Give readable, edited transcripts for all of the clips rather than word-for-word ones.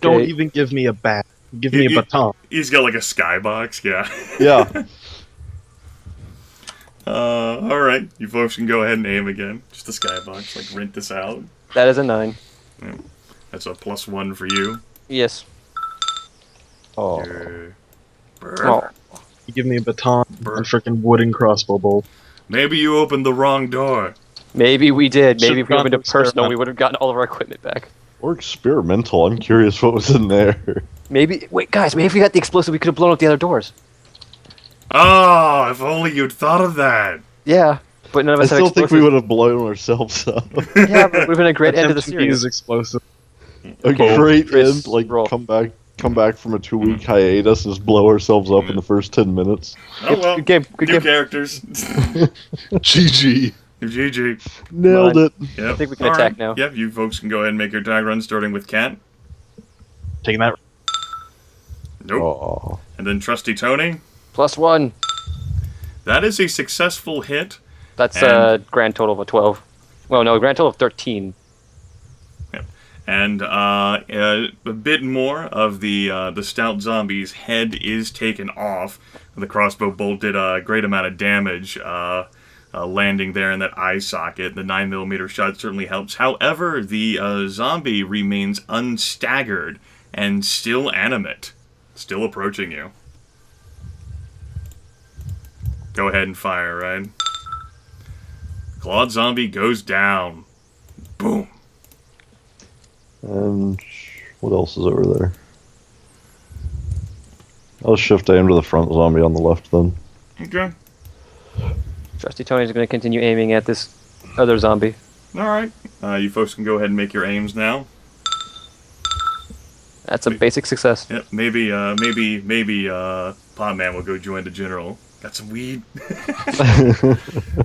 Don't even give me a bat. Give me a baton. He's got like a skybox, yeah. Yeah. Alright, you folks can go ahead and aim again. Just a skybox, like rent this out. That is a 9. Yeah. That's a +1 for you. Yes. Oh. Oh. You give me a baton and freaking wooden crossbow bolt. Maybe you opened the wrong door. Maybe we did. Maybe if we opened a personal, experiment. we would have gotten all of our equipment back. Or experimental. I'm curious what was in there. Maybe. Wait, guys. Maybe if we got the explosive, we could have blown up the other doors. Oh, if only you'd thought of that. Yeah, but none of I us have still think explosives. we would have blown ourselves up. Yeah, but it would have been a great end to the Attempt to use series. explosive. A great Chris, end, like roll. come back from a 2-week hiatus and just blow ourselves up in the first 10 minutes. Oh well, Good game. Good new game. characters. GG. GG. Nailed it. Yep. I think we can All attack right. now. Yep, you folks can go ahead and make your attack run, starting with Cat. Taking that. Nope. Aw. And then Trusty Tony. +1. That is a successful hit. That's a grand total of a 12. Well, no, grand total of 13. And a bit more of the stout zombie's head is taken off. The crossbow bolt did a great amount of damage, landing there in that eye socket. The 9mm shot certainly helps. However, the zombie remains unstaggered and still animate, still approaching you. Go ahead and fire, right? Clawed zombie goes down. Boom. And what else is over there? I'll shift aim to the front zombie on the left then. Okay. Trusty Tony's going to continue aiming at this other zombie. Alright. You folks can go ahead and make your aims now. That's a basic success. Yep, maybe Potman will go join the general. Got some weed?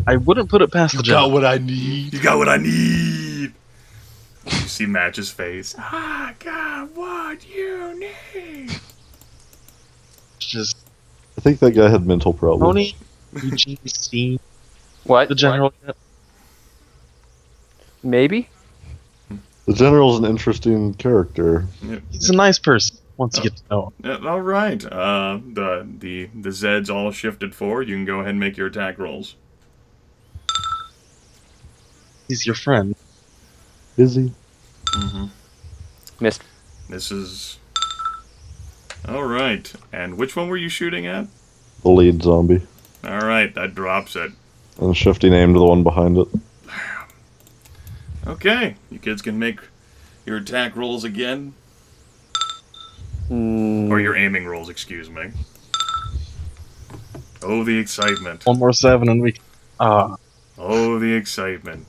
I wouldn't put it past the job. what I need. You got what I need! You see Match's face. I got what you need! Just I think that guy had mental problems. Tony, Eugene, seen What? the general yet? Maybe? The general's an interesting character. Yep. He's a nice person. Once you get to know him. Yep, alright. The Zeds all shifted forward. You can go ahead and make your attack rolls. He's your friend. Is he? Mm-hmm. Missed. This is... Alright. And which one were you shooting at? The lead zombie. Alright, that drops it. And shifting aim to the one behind it. Okay, you kids can make your attack rolls again. Or your aiming rolls, excuse me. Oh, the excitement. One more 7 and we. Oh, the excitement.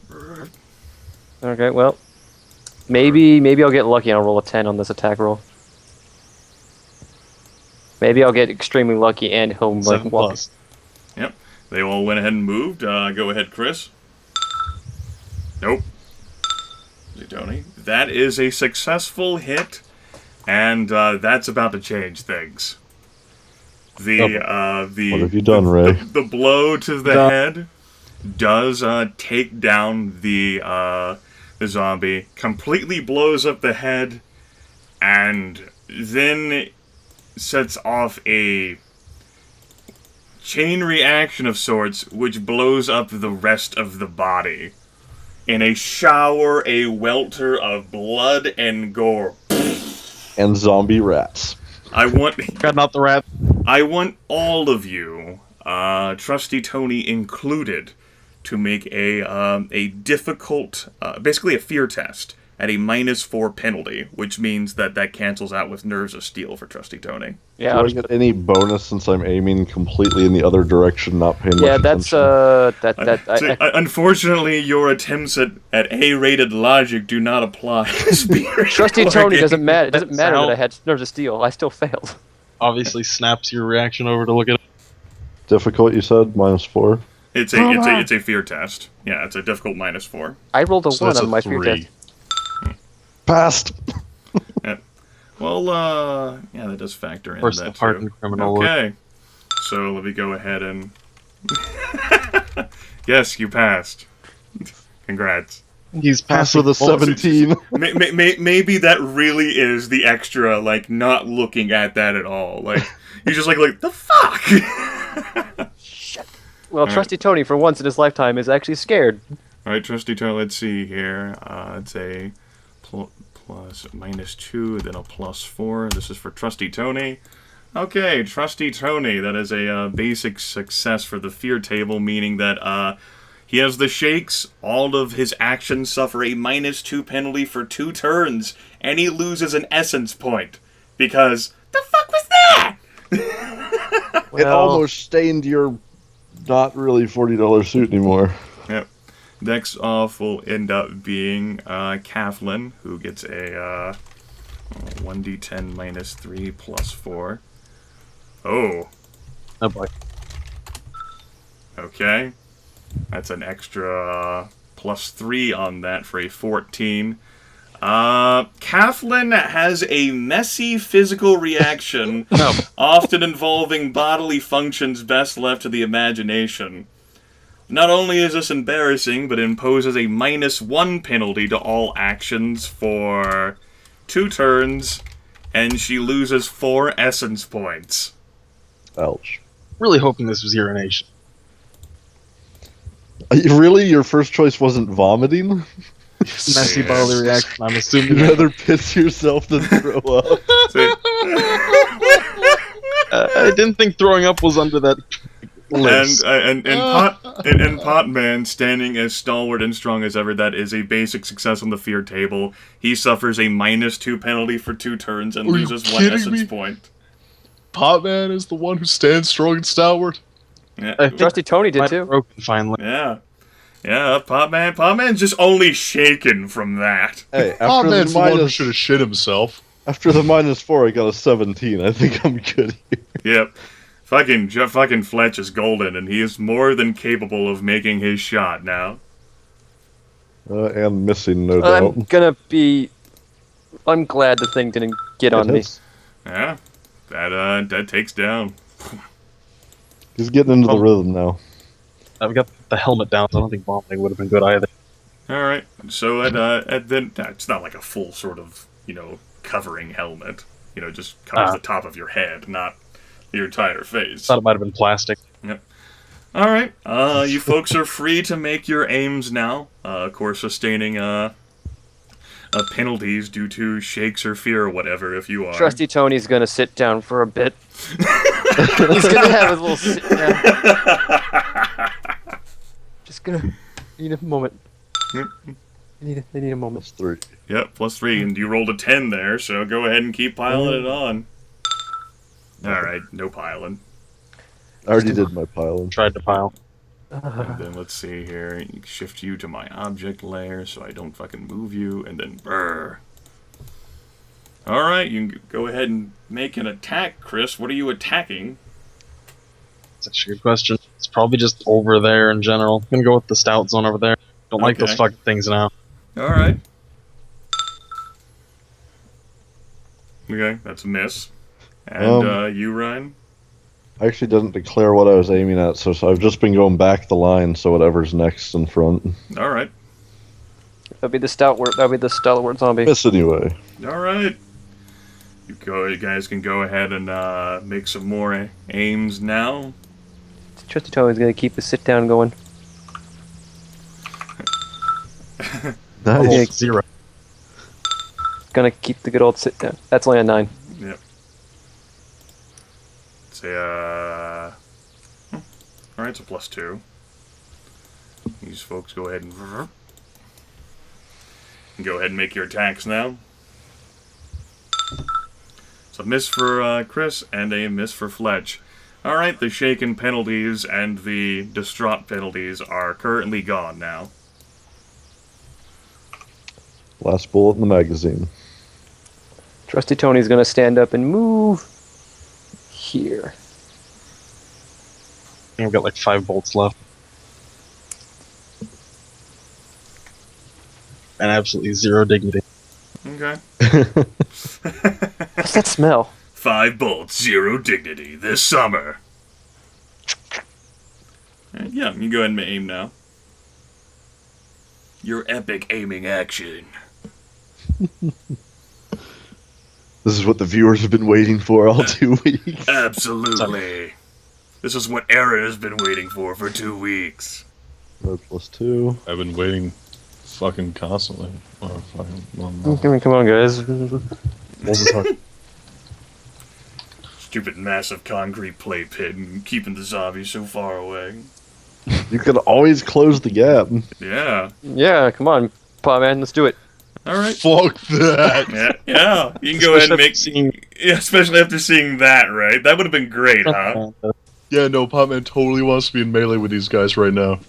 Okay, well. Maybe I'll get lucky and I'll roll a 10 on this attack roll. Maybe I'll get extremely lucky and he'll like 7 walk. plus. Yep, they all went ahead and moved. Go ahead, Chris. Nope. Tony. That is a successful hit, and that's about to change things. The What have you done, Ray? The blow to the head does take down the zombie, completely blows up the head, and then sets off a chain reaction of sorts, which blows up the rest of the body. In a shower, a welter of blood and gore. And zombie rats. I want Got out the rat. I want all of you, Trusty Tony included, to make a difficult, basically a fear test at a -4 penalty, which means that cancels out with Nerves of Steel for Trusty Tony. Yeah, Do I'll I get any bonus since I'm aiming completely in the other direction, not paying much that's attention? Unfortunately, your attempts at A-rated logic do not apply. Trusty Tony doesn't matter. It doesn't That's matter how- that I had Nerves of Steel. I still failed. Obviously snaps your reaction over to look at it. Difficult, you said? -4? It's a fear test. Yeah, it's a difficult -4. I rolled a So 1 that's on a my fear 3. test. Passed! Yeah. Well, yeah, that does factor in Of course, that the hardened too. criminal. Okay, so let me go ahead and... Yes, you passed. Congrats. He's Pass with a passing 17. Maybe that really is the extra, like, not looking at that at all. Like, he's just like the fuck? Well, Trusty Tony, for once in his lifetime, is actually scared. Alright, Trusty Tony, let's see here. It's a plus -2, then a +4. This is for Trusty Tony. Okay, Trusty Tony, that is a basic success for the fear table, meaning that he has the shakes, all of his actions suffer a -2 penalty for 2 turns, and he loses an essence point. Because, the fuck was that? It almost stained your not really $40 suit anymore. Yep. Next off will end up being Kathlyn, who gets a 1d10 -3 +4. Oh. Oh boy. Okay. That's an extra +3 on that for a 14. Kathlyn has a messy physical reaction, often involving bodily functions best left to the imagination. Not only is this embarrassing, but imposes a -1 penalty to all actions for 2 turns, and she loses 4 essence points. Ouch. Really hoping this was urination. Really? Your first choice wasn't vomiting? Messy bodily reaction. I'm You'd assuming. rather piss yourself than throw up? I didn't think throwing up was under that list. And Potman, standing as stalwart and strong as ever, that is a basic success on the fear table. He suffers a -2 penalty for 2 turns and Are you loses 1 kidding essence me? point. Potman is the one who stands strong and stalwart. Yeah, I think Trusty Tony did might too. have broken finally. yeah, Potman's just only shaken from that. Hey, after Potman's the the one who minus, should have shit himself. after the -4, I got a 17. I think I'm good here. Yep. Fucking Fletch is golden, and he is more than capable of making his shot now. And missing, no doubt. I'm glad the thing didn't get on It me. is. Yeah, that takes down. He's getting into the rhythm now. I've got the helmet down, so I don't think vomiting would have been good either. All right, so then it's not like a full sort of covering helmet. Just covers the top of your head, not your entire face. Thought it might have been plastic. Yep. All right, you folks are free to make your aims now. Of course, sustaining penalties due to shakes or fear or whatever. If you are Trusty Tony's gonna sit down for a bit. He's gonna have his little sit down. Just gonna need a moment. They need a moment. +3. Yep, +3, and you rolled a 10 there, so go ahead and keep piling it on. All right, no piling. I already did my piling. Tried to pile. And then let's see here. Shift you to my object layer so I don't fucking move you, and then brr. Alright, you can go ahead and make an attack, Chris. What are you attacking? That's actually a good question. It's probably just over there in general. I'm gonna go with the stout zone over there. Don't like those Okay. fucking things now. Alright. Okay, that's a miss. And you, Ryan? I actually didn't declare what I was aiming at, so I've just been going back the line, so whatever's next in front. Alright. That'll be the stalwart zombie. Miss anyway. Alright. You guys can go ahead and make some more aims now. Trusty Tony's gonna keep the sit down going. Nice. 0. Gonna keep the good old sit down. That's only a 9. Yep. It's a, Alright, it's a +2. These folks go ahead and go ahead and make your attacks now. It's a miss for Chris and a miss for Fletch. Alright, the shaken penalties and the distraught penalties are currently gone now. Last bullet in the magazine. Trusty Tony's gonna stand up and move here. I think I've got like 5 bolts left. And absolutely 0 dignity. Okay. What's that smell? 5 bolts, 0 dignity this summer. Yeah, you can go ahead and aim now. Your epic aiming action. This is what the viewers have been waiting for all 2 weeks. Absolutely. This is what Aaron has been waiting for 2 weeks. Red +2. I've been waiting fucking constantly. Oh, fucking, Come on, guys. Stupid massive concrete play pit and keeping the zombies so far away. You can always close the gap. Yeah. Yeah, come on, Potman, let's do it. Alright. fuck that. Yeah. You can go ahead and make... Yeah, especially after seeing that, right? That would have been great, huh? Yeah, no, Potman totally wants to be in melee with these guys right now.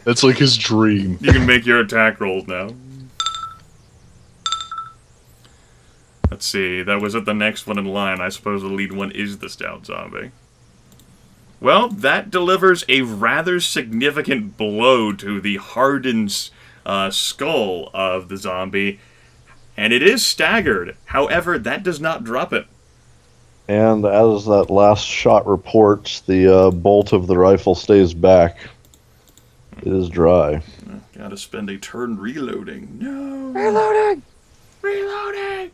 That's like his dream. You can make your attack rolls now. Let's see, that was at the next one in line. I suppose the lead one is the stout zombie. Well, that delivers a rather significant blow to the hardened skull of the zombie, and it is staggered. However, that does not drop it. And as that last shot reports, the bolt of the rifle stays back. It is dry. Gotta spend a turn reloading. No! Reloading! Reloading!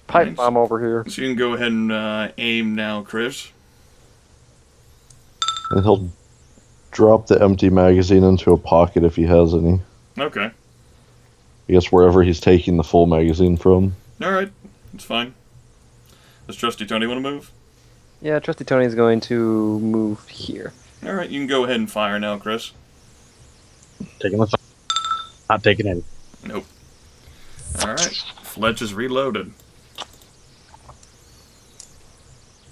Pipe Thanks. bomb over here. So you can go ahead and aim now, Chris. And he'll drop the empty magazine into a pocket if he has any. Okay. I guess wherever he's taking the full magazine from. Alright, that's fine. Does Trusty Tony want to move? Yeah, Trusty Tony's going to move here. Alright, you can go ahead and fire now, Chris. Taking the not taking any. Nope. Alright, Fletch is reloaded.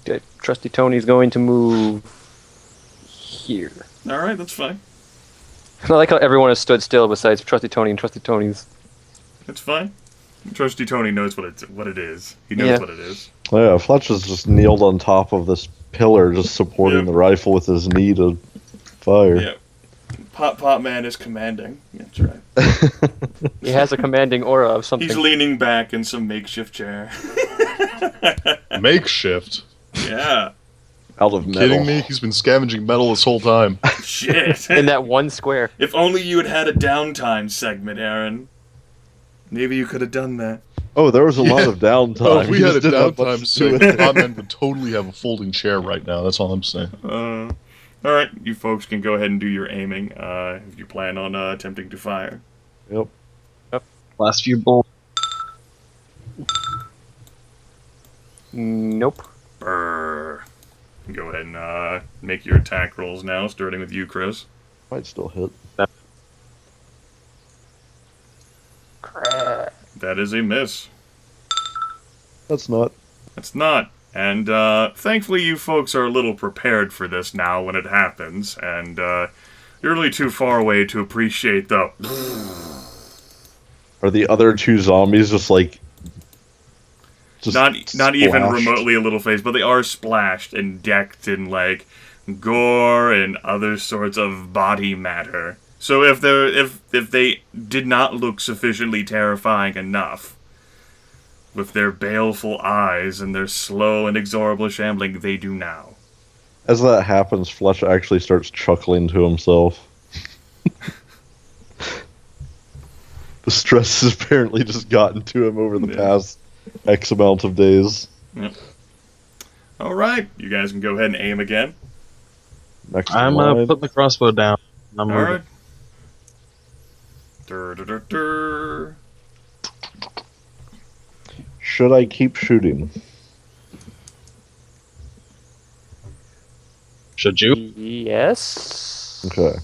Okay, Trusty Tony's going to move here. Alright, that's fine. I like how everyone has stood still besides Trusty Tony and Trusty Tony's. That's fine. Trusty Tony knows what it is. He knows what it is. Oh, yeah, Fletch is just kneeled on top of this pillar, just supporting the rifle with his knee to fire. Yeah. Potman is commanding. That's right. He has a commanding aura of something. He's leaning back in some makeshift chair. Makeshift. Yeah. Out of metal. Kidding me? He's been scavenging metal this whole time. Shit. In that one square. If only you had a downtime segment, Aaron. Maybe you could have done that. Oh, there was a lot of downtime. Oh, if we He had a just didn't have much downtime to segment, do with it. Potman would totally have a folding chair right now. That's all I'm saying. Alright, you folks can go ahead and do your aiming if you plan on attempting to fire. Yep. Last few bolts. Nope. Brrr. Go ahead and make your attack rolls now, starting with you, Chris. Might still hit. Crap. That is a miss. That's not. It's not. And thankfully you folks are a little prepared for this now when it happens, and you're really too far away to appreciate the... Are the other two zombies just like... Just not even splashed? remotely a little face, but they are splashed and decked in, like, gore and other sorts of body matter. So if they did not look sufficiently terrifying enough, with their baleful eyes and their slow and inexorable shambling, they do now. As that happens, Fletch actually starts chuckling to himself. The stress has apparently just gotten to him over the past X amount of days. Yep. Alright, you guys can go ahead and aim again. Next in I'm line. putting the crossbow down. I'm moving. Alright. Dur. Should I keep shooting? Should you? Yes. Okay.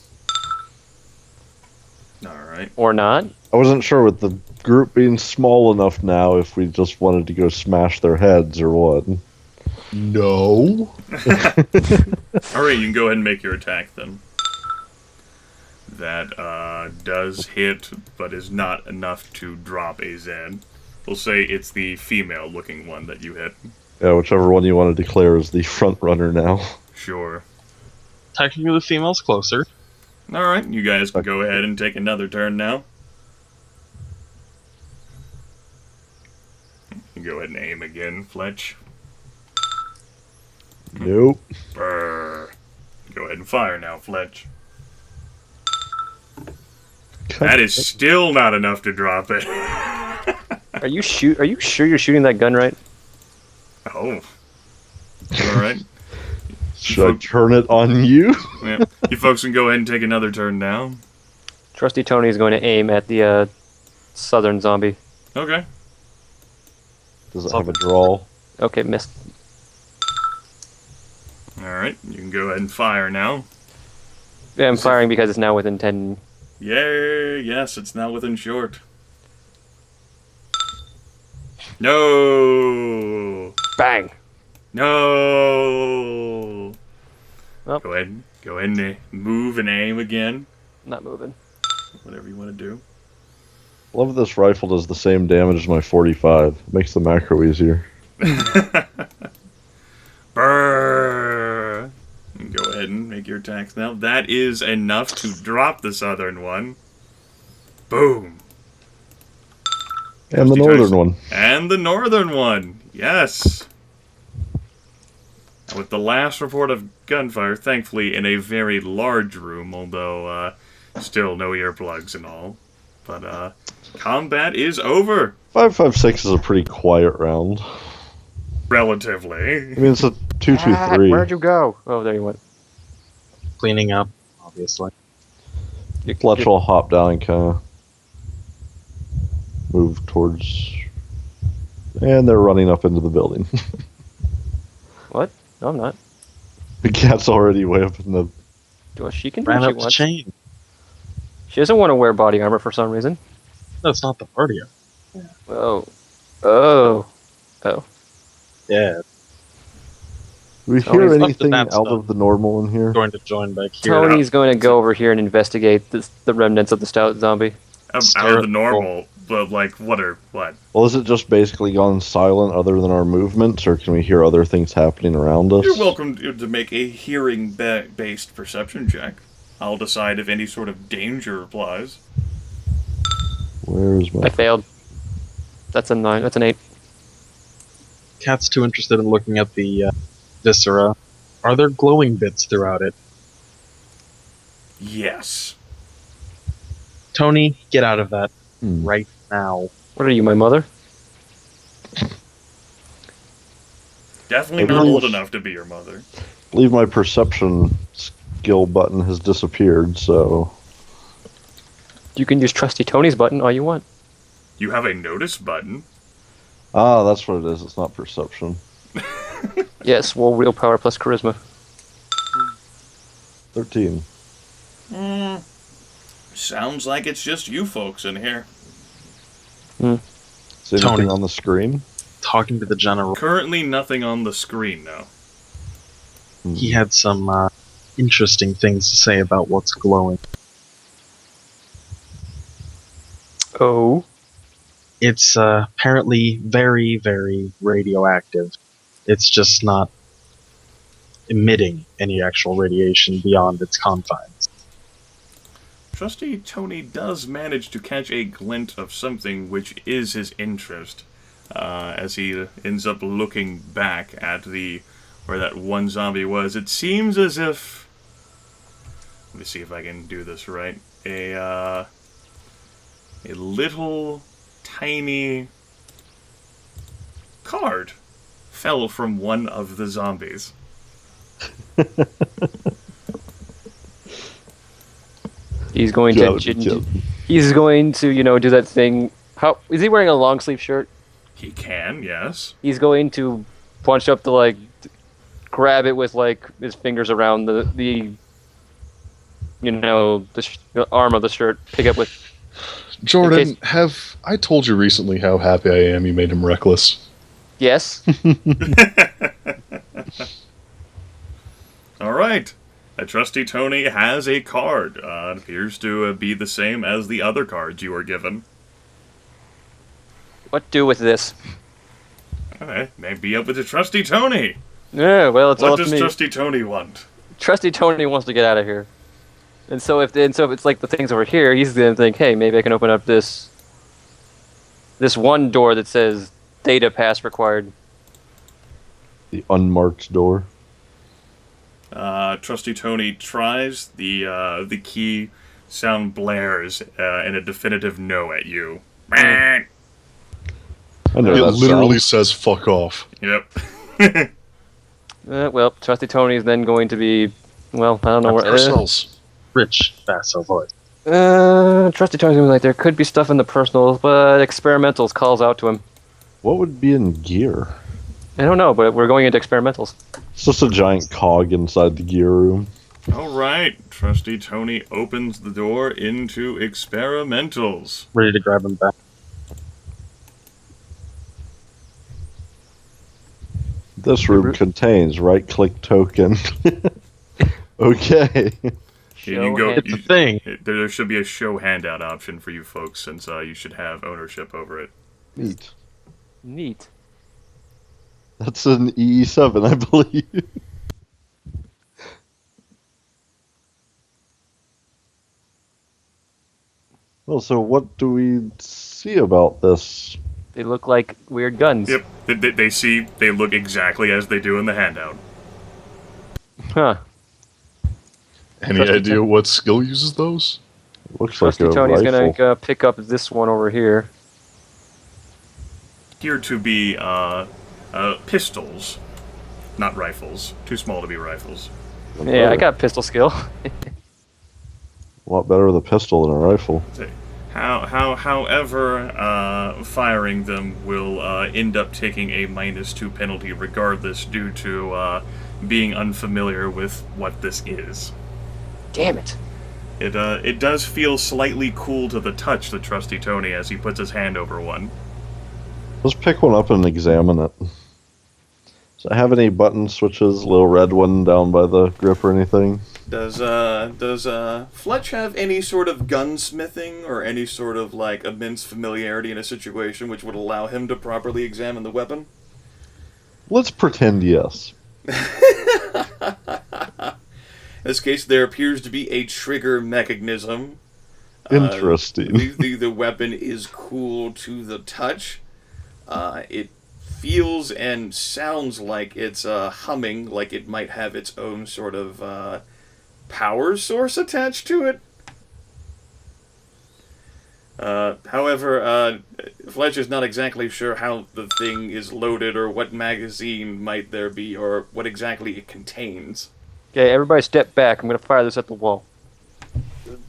Alright. Or not. I wasn't sure with the group being small enough now if we just wanted to go smash their heads or what. No. Alright, you can go ahead and make your attack then. That does hit, but is not enough to drop a Zen. We'll say it's the female-looking one that you hit. Yeah, whichever one you want to declare is the front runner now. Sure. Technically, the female's closer. Alright, you guys can go ahead and take another turn now. You can go ahead and aim again, Fletch. Nope. Brrr. Go ahead and fire now, Fletch. That is still not enough to drop it. Are you sure you're shooting that gun right? Oh. Alright. Should I turn it on you? Yeah. You folks can go ahead and take another turn now. Trusty Tony is going to aim at the southern zombie. Okay. Does it have a draw? Okay, missed. Alright, you can go ahead and fire now. Yeah, I'm firing because it's now within 10. Yay! Yes, it's now within short. No! Bang! No! Oh. Go ahead and move and aim again. Not moving. Whatever you want to do. Love this rifle does the same damage as my 45. Makes the macro easier. Brrr. Go ahead and make your attacks now. That is enough to drop the southern one. Boom. And the northern one. And the northern one. Yes. With the last report of gunfire, thankfully in a very large room, although still no earplugs and all. But combat is over. 5.56 is a pretty quiet round. Relatively. I mean, it's a 2-2-3. Where'd you go? Oh, there you went. Cleaning up, obviously. Fletch will hop down and kind of move towards... And they're running up into the building. What? No, I'm not. The cat's already way up in the... Well, she can do Ran what she up the wants. chain. She doesn't want to wear body armor for some reason. That's not the party. Oh. Oh. Oh. Yeah, Do we Tony's hear up to anything that out stuff. of the normal in here? going to join back here. Tony's going to go over here and investigate the remnants of the stout zombie. Out of the normal, but like, what? Well, is it just basically gone silent other than our movements, or can we hear other things happening around us? You're welcome to make a hearing-based perception check. I'll decide if any sort of danger applies. Where is my... I failed. That's a 9. That's an 8. Cat's too interested in looking at the viscera. Are there glowing bits throughout it? Yes. Tony, get out of that right now. What are you, my mother? Definitely I not believe- old enough to be your mother. I believe my perception skill button has disappeared, so... You can use Trusty Tony's button all you want. You have a notice button. Ah, that's what it is. It's not perception. Yes, well, willpower plus charisma. 13. Sounds like it's just you folks in here. Is anything Tony. on the screen? Talking to the general. Currently nothing on the screen now. He had some interesting things to say about what's glowing. Oh. It's apparently very, very radioactive. It's just not emitting any actual radiation beyond its confines. Trusty Tony does manage to catch a glint of something which is his interest, as he ends up looking back at where that one zombie was. It seems as if... Let me see if I can do this right. A little tiny card fell from one of the zombies. He's going he's going to, do that thing. How is he wearing a long sleeve shirt? He can, yes. He's going to punch up to grab it with his fingers around the arm of the shirt. Pick up with. Jordan, have I told you recently how happy I am you made him reckless? Yes. All right. A Trusty Tony has a card. It appears to be the same as the other cards you were given. What do with this? Okay, maybe up with the Trusty Tony. Yeah, well, it's all What up does to me. Trusty Tony want? Trusty Tony wants to get out of here, and so if it's like the things over here, he's gonna think, hey, maybe I can open up this one door that says data pass required. The unmarked door. Trusty Tony tries. The key sound blares in a definitive no at you. I know It that literally sound. says "fuck off." Yep. Well, Trusty Tony is then going to be, well, I don't know where. Personals. Rich, basso voice. Trusty Tony's gonna be like, there could be stuff in the personals, but experimentals calls out to him. What would be in gear? I don't know, but we're going into experimentals. It's just a giant cog inside the gear room. All right. Trusty Tony opens the door into experimentals. Ready to grab him back. This room contains right-click token. Okay. You can go. It's a thing. There should be a show handout option for you folks, since you should have ownership over it. Neat. Neat. That's an EE7, I believe. Well, so what do we see about this? They look like weird guns. Yep. They look exactly as they do in the handout. Huh. Any Trusty idea what skill uses those? Looks Trusty like a Tony's rifle. gonna pick up this one over here. Appear to be pistols, not rifles. Too small to be rifles. Yeah, I got pistol skill. A lot better with a pistol than a rifle. However, firing them will end up taking a -2 penalty regardless, due to being unfamiliar with what this is. Damn it. It does feel slightly cool to the touch, the Trusty Tony, as he puts his hand over one. Let's pick one up and examine it. Does it have any button switches, little red one down by the grip or anything? Does Fletch have any sort of gunsmithing or any sort of like immense familiarity in a situation which would allow him to properly examine the weapon? Let's pretend yes. In this case, there appears to be a trigger mechanism. Interesting. The weapon is cool to the touch. It feels and sounds like it's humming, like it might have its own sort of power source attached to it. However, Fletch is not exactly sure how the thing is loaded or what magazine might there be or what exactly it contains. Okay, everybody step back. I'm gonna fire this at the wall.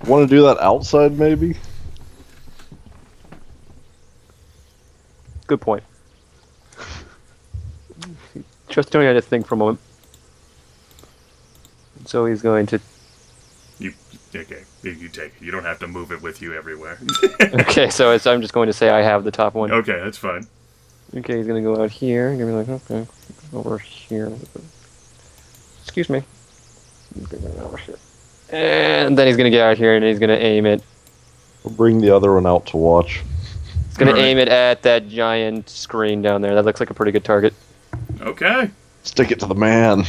Want to do that outside, maybe? Good point. Trust Tony had to think for a moment. So he's going to... You take it. You don't have to move it with you everywhere. Okay, so I'm just going to say I have the top one. Okay, that's fine. Okay, he's going to go out here. He's going to be like, okay, over here. Excuse me. Over here. And then he's going to get out here and he's going to aim it. We'll bring the other one out to watch. He's going to Alright. aim it at that giant screen down there. That looks like a pretty good target. Okay. Stick it to the man.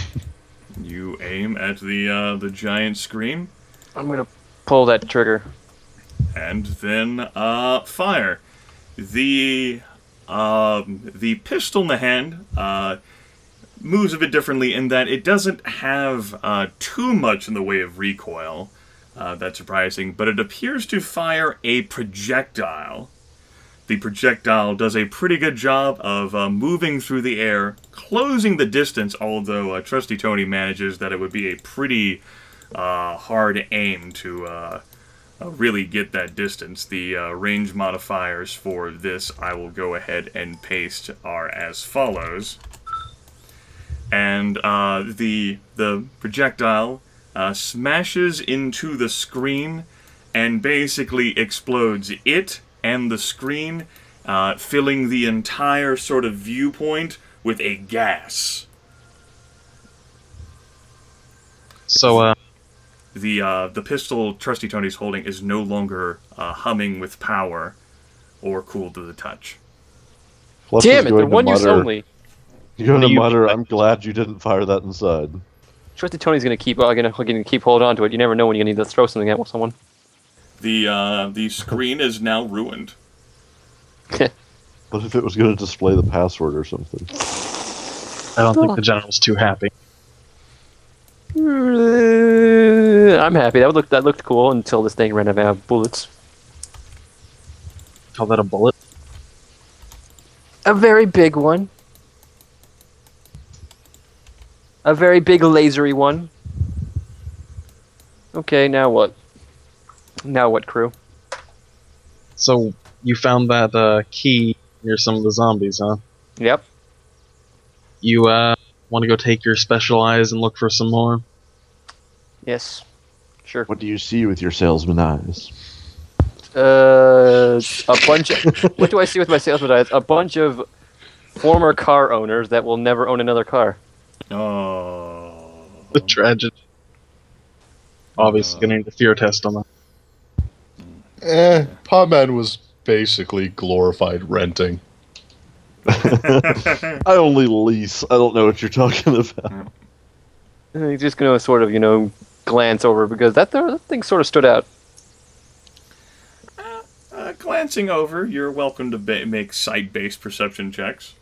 You aim at the giant screen I'm going to pull that trigger. and then fire. The pistol in the hand moves a bit differently in that it doesn't have too much in the way of recoil. That's surprising, but it appears to fire a projectile. The projectile does a pretty good job of moving through the air, closing the distance, although Trusty Tony manages that it would be a pretty hard aim to really get that distance. The range modifiers for this, I will go ahead and paste, are as follows. And the projectile smashes into the screen and basically explodes it and the screen, filling the entire sort of viewpoint with a gas. So, The pistol Trusty Tony's holding is no longer humming with power or cool to the touch. Fletch Damn is it, they're going to one use mutter- only. You're going to You- mutter, I'm glad you didn't fire that inside. Trusty Tony's going to keep hold on to it. You never know when you're going to need to throw something at someone. The screen is now ruined. What if it was going to display the password or something? I don't think the general's too happy. I'm I'm happy. That looked cool until this thing ran out of bullets. Call that a bullet? A very big one. A very big lasery one. Okay, now what? Now what, crew? So, you found that key near some of the zombies, huh? Yep. You want to go take your special eyes and look for some more? Yes. Sure. What do you see with your salesman eyes? A bunch of... What do I see with my salesman eyes? A bunch of former car owners that will never own another car. Oh. The tragedy. Obviously, getting the fear test on that. Potman was basically glorified renting. I only lease. I don't know what you're talking about. He's just gonna sort of, glance over because that thing sort of stood out. Glancing over, you're welcome to make site-based perception checks.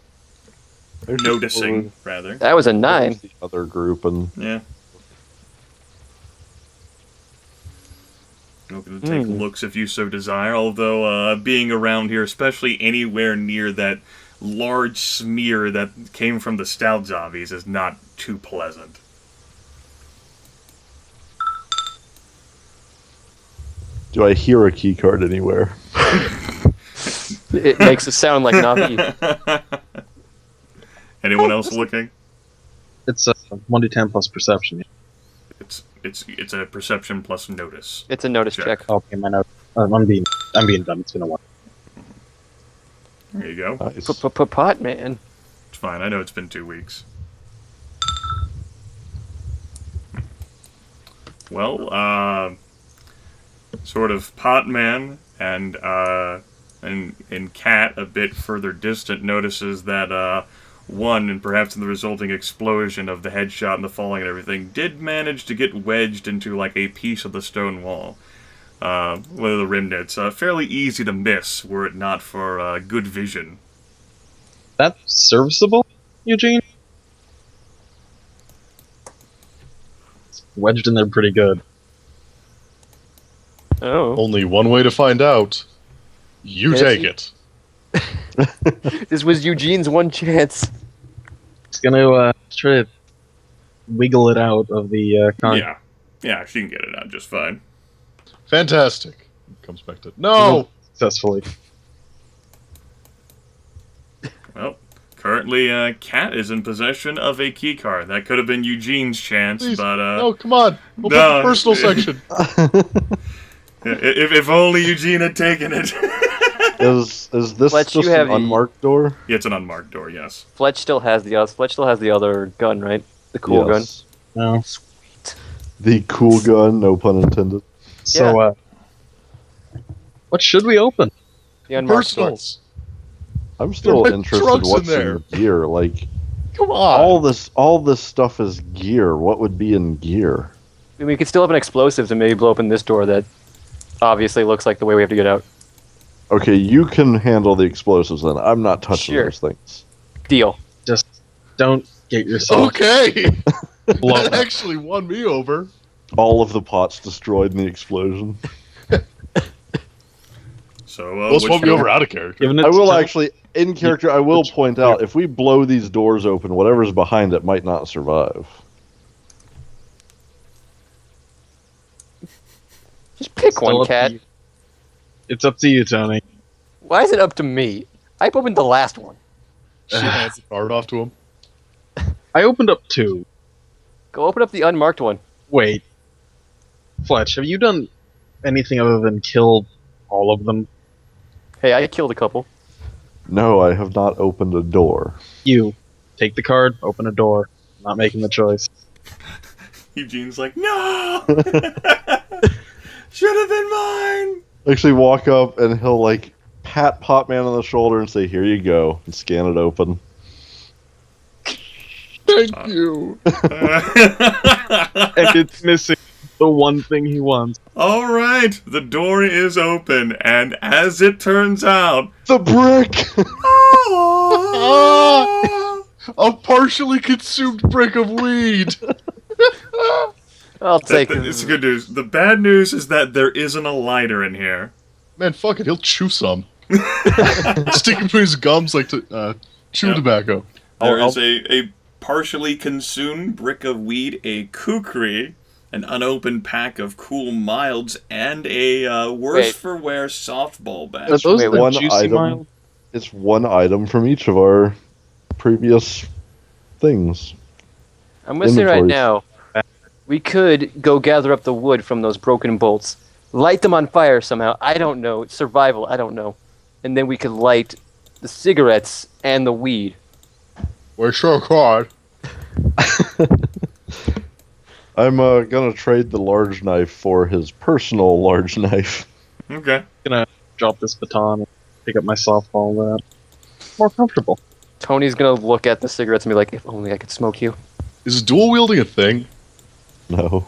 Noticing, rather. That was a 9. The other group and Yeah. Welcome to take looks if you so desire, although being around here, especially anywhere near that large smear that came from the stout zombies, is not too pleasant. do I hear a key card anywhere? It makes it sound like Navi. Anyone else looking? It's a 1d10 plus perception. It's a perception plus notice. It's a notice check. Okay, my note. I'm being dumb. It's been a while. There you go. Nice. Pot man. It's fine. I know it's been 2 weeks. Well, sort of Potman and Cat, a bit further distant, notices that one, and perhaps in the resulting explosion of the headshot and the falling and everything, did manage to get wedged into like a piece of the stone wall. One of the remnants. Fairly easy to miss were it not for good vision. That's serviceable, Eugene? It's wedged in there pretty good. Oh. Only one way to find out. You Yes, take you- it. This was Eugene's one chance. It's gonna try to wiggle it out of the concrete. Yeah, she can get it out just fine. Fantastic. Comes back to no. Successfully. Well, currently, Cat is in possession of a keycard. That could have been Eugene's chance, Please. but No, come on. We'll put no. the personal section. if only Eugene had taken it. Is this Fletch, just you have an the- unmarked door? Yeah, it's an unmarked door. Yes. Fletch still has the other gun, right? The cool gun. Yes. No. The cool gun, no pun intended. So, what should we open? The unmarked door. Personals. I'm still There are interested trunks in what's there. in gear. Like Come on. all this stuff is gear. What would be in gear? I mean, we could still open explosives and maybe blow open this door that obviously looks like the way we have to get out. Okay, you can handle the explosives then. I'm not touching Sure. those things. Deal. Just don't get yourself Okay. blown That up. actually won me over. All of the pots destroyed in the explosion. So, Most won me over out of character. Giving it I will to- actually, in character, I will point out, if we blow these doors open, whatever's behind it might not survive. Just pick Still one, up to Cat. you. It's up to you, Tony. Why is it up to me? I opened the last one. She hands the card off to him. I opened up 2. Go open up the unmarked one. Wait. Fletch, have you done anything other than killed all of them? Hey, I killed a couple. No, I have not opened a door. You. Take the card, open a door. Not making the choice. Eugene's like, no! Should have been mine! Actually walk up and he'll like pat Potman on the shoulder and say, "Here you go," and scan it open. Thank you. And it's missing the one thing he wants. All right, the door is open, and as it turns out, The brick! A partially consumed brick of weed. I'll take It's good news. The bad news is that there isn't a lighter in here. Man, fuck it, he'll chew some. Stick it between his gums like chew tobacco. There is a partially consumed brick of weed, a kukri, an unopened pack of cool milds, and a worse-for-wear softball bat. Are those Wait, the one juicy item. mild? It's one item from each of our previous things. I'm gonna say right Inventories. now, we could go gather up the wood from those broken bolts, light them on fire somehow. I don't know. It's survival. I don't know. And then we could light the cigarettes and the weed. We're so hard. I'm gonna trade the large knife for his personal large knife. Okay. Gonna drop this baton and pick up my softball. More comfortable. Tony's gonna look at the cigarettes and be like, "If only I could smoke you." Is dual wielding a thing? No.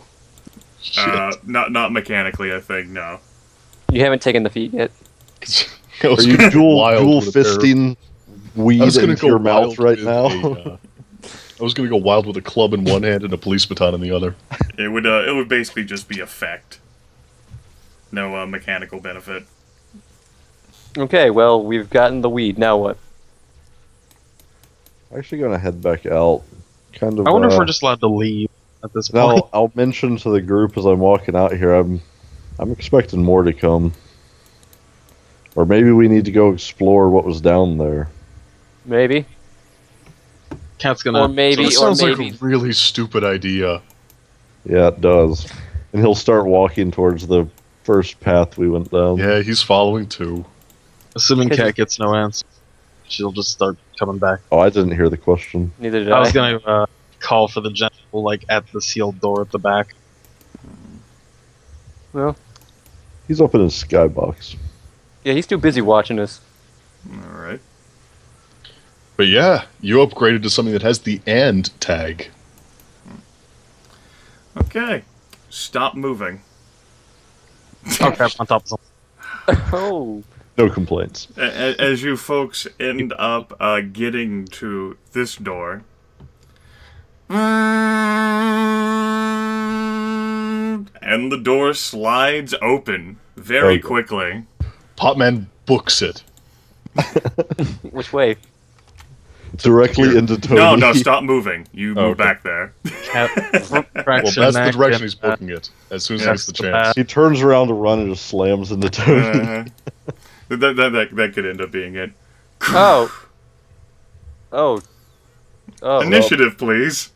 Shit. Not mechanically, I think, no. You haven't taken the feet yet. I was Are you gonna go wild dual with a pair of- fisting weed I was gonna into go your mouth wild right with now? I was gonna go wild with a club in one hand and a police baton in the other. It would basically just be effect. No mechanical benefit. Okay, well, we've gotten the weed. Now what? Actually, gonna head back out. Kind of. I wonder if we're just allowed to leave at this Now, point. I'll mention to the group as I'm walking out here. I'm expecting more to come. Or maybe we need to go explore what was down there. Maybe. Cat's gonna. Or maybe, That or sounds maybe. like a really stupid idea. Yeah, it does. And he'll start walking towards the first path we went down. Yeah, he's following too. Assuming Cat gets no answer, she'll just start coming back. Oh, I didn't hear the question. Neither did I I. was gonna call for the general, like at the sealed door at the back. Well, He's up in his skybox. yeah, he's too busy watching us. Alright. But yeah, you upgraded to something that has the "and" tag. Okay. Stop moving. Oh crap! On top of something. Oh. No complaints. As you folks end up getting to this door, and the door slides open very Okay. quickly. Potman books it. Which way? Directly Here. into Tony. No, stop moving. You move okay. back there. Cat. Well, that's the direction he's booking it. As soon as he Yeah, gets the the chance. He turns around to run and just slams into Tony. That could end up being it. Oh. Oh. Oh. Initiative, please.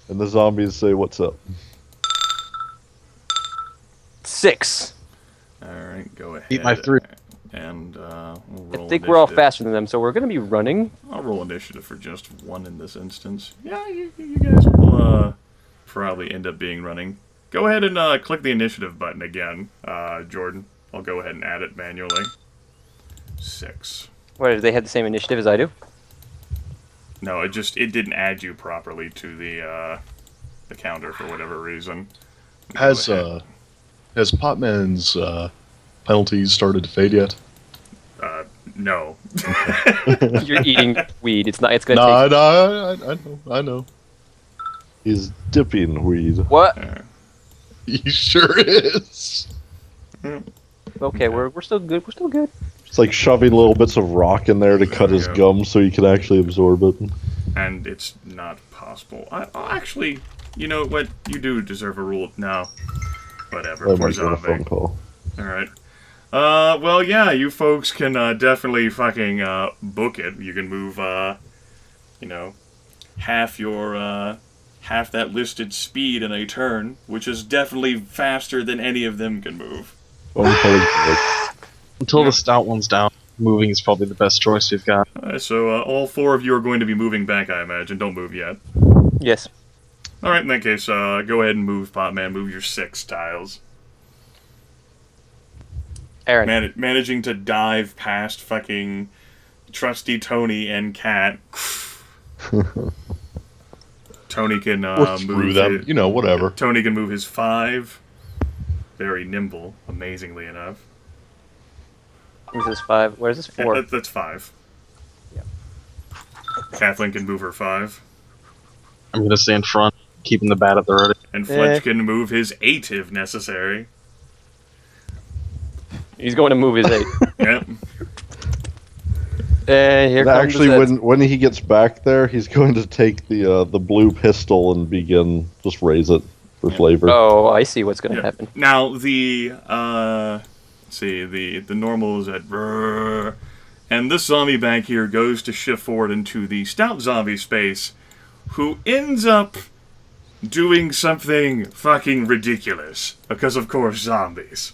And the zombies say, "What's up?" 6. Alright, go ahead. Eat my 3. And we'll roll I think we're all initiative. faster than them, so we're gonna be running. I'll roll initiative for just one in this instance. Yeah, you guys will probably end up being running. Go ahead and click the initiative button again, Jordan. I'll go ahead and add it manually. 6. What, do they have the same initiative as I do? No, it didn't add you properly to the counter for whatever reason. Go Has ahead. has Potman's penalties started to fade yet? No. You're eating weed. It's not. It's gonna No, take. no, I know. He's dipping weed. What? He sure is. Okay, we're still good. We're still good. It's like shoving little bits of rock in there to cut we his go. gum so he can actually absorb it. And it's not possible. Actually, you know what? You do deserve a rule. No. Whatever. I Poor might get a zombie. phone call. Alright. Well, yeah, you folks can definitely fucking book it. You can move, half your, half that listed speed in a turn, which is definitely faster than any of them can move. Phone call. Until the stout one's down, moving is probably the best choice we've got. So, all 4 of you are going to be moving back, I imagine. Don't move yet. Yes. Alright, in that case, go ahead and move, Potman. Move your 6 tiles. Aaron. Managing to dive past fucking Trusty, Tony, and Cat. Tony can We're through move them. his, You know, whatever. Tony can move his 5. Very nimble, amazingly enough. This is 5. Where's this 4? That's 5. Yeah. Kathlyn can move her 5. I'm gonna stay in front, keeping the bat at the ready. And Fletch Eh. can move his 8 if necessary. He's going to move his 8. Yep. And here And comes actually, the Zeds. when he gets back there, he's going to take the blue pistol and begin just raise it for flavor. Oh, I see what's going to Yeah. happen. Now the let's see, the normal is at brrr, and this zombie back here goes to shift forward into the stout zombie space, who ends up doing something fucking ridiculous because of course zombies.